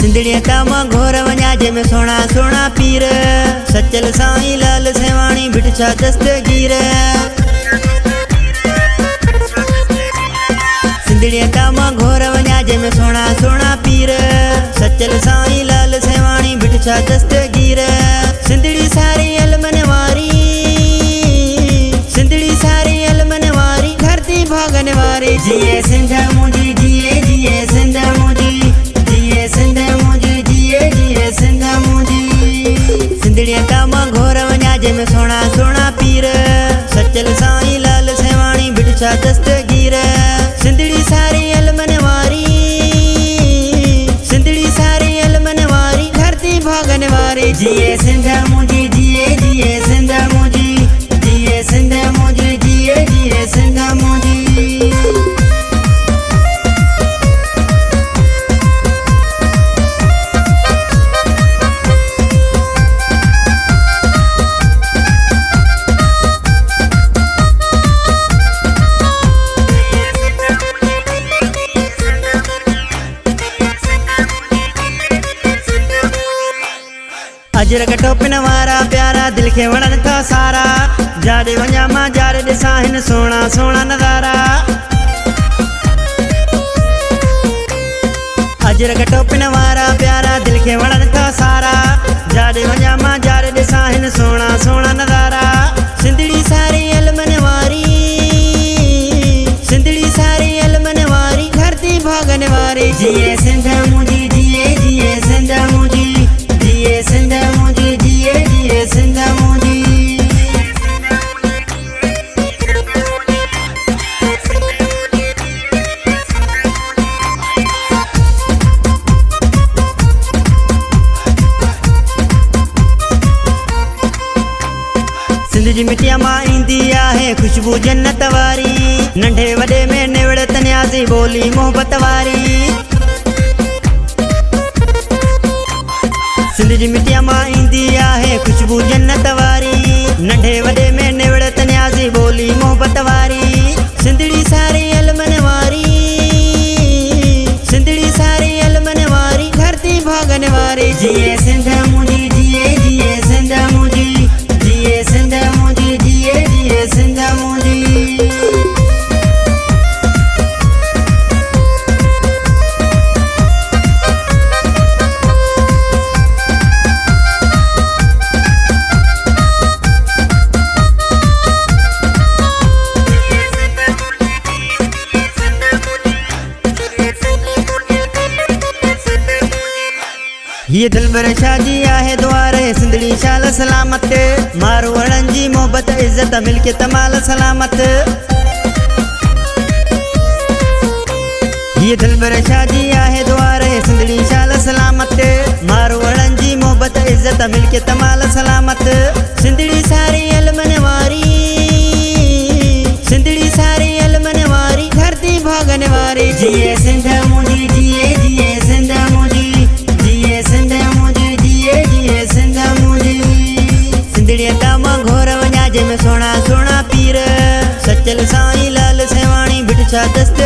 सिंधड़िया तामा घोर वञा जंहिंमें सोना सोना पीर सचल साईं लाल सेवाणी बिटछा दस्तगीर सिंधड़िया तामा घोर वञा जंहिंमें सोना सोना पीर सचल साईं लाल सेवाणी बिटछा दस्तगीर सिंधड़ी सारी अलमन वारी सिंधड़ी सारी अलमन वारी धरती भागन वारी जिए सिंध मुंहिंजी जिए जिए सिंध मुंहिंजी जिए सिंध मुंहिंजी जिए जिए सिंध मुंहिंजी सिंधड़िया तामा घोर वञा जंहिंमें सोना सोना पीर सचल साईं लाल सेवाणी बिटछा दस्तगीर सिंधड़ी सारी अलमन वारी सिंधड़ी सारी अलमन वारी धरती भागन वारी जिए सिंध मुंहिंजी जिए जिए सिंध मुंहिंजी जिए सिंध मुंहिंजी जिए जिए सिंध मुंहिंजी अजरक टोपिन वारा प्यारा दिल के वणन था सारा जाड़े वञा मां जाड़े ॾिसां हिन सोना सोना नज़ारा अजरक टोपिन वारा प्यारा दिल के वणन था सारा जाड़े वञा मां जाड़े ॾिसां हिन सोना सोना नज़ारा सिंधड़ी सारी अलमन वारी सिंधड़ी सारी अलमन वारी धरती भागन वारी जिए सिंध मुंहिंजी जिए जिए सिंध मुंहिंजी जिए सिंध मुंहिंजी जिए जिए सिंध मुंहिंजी सिंध जी मिट्टिया मां ईंदी आहे खुशबू जन्नत वारी नंढे वॾे में निवड़त न्याज़ी ॿोली मोहबत वारी सिंध जी मिट्टिया मां ईंदी आहे खुशबू जन्नत वारी नंढे वॾे में निवड़त न्याज़ी ॿोली मोहबत वारी सिंधड़ी सारी अलमन वारी सिंधड़ी सारी अलमन वारी धरती भागन वारी जिए सिंध मुंहिंजी जिए जिए सिंध मुंहिंजी जिए सिंध मुंहिंजी जिए जिए सिंध मुंहिंजी ये दिलबर शादी आहे द्वारे सिंधड़ी शाल सलामत मारू वणन जी मोहब्बत इज्जत मिलके तमाल सलामत ये दिलबर शादी आहे द्वारे सिंधड़ी शाल सलामत मारू वणन जी मोहब्बत इज्जत मिलके तमाल सलामत सिंधड़ी सारी अलमन वारी सिंधड़ी सारी अलमन वारी धरती भागन वारी जिए सिंध मुंहिंजी जिए जिए सिंध मुंहिंजी जिए सिंध मुंहिंजी जिए जिए सिंध मुंहिंजी सिंधड़िया तामा घोर वञा जंहिंमें सोना सोना पीर सचल साईं लाल सेवाणी बिटछा दस्त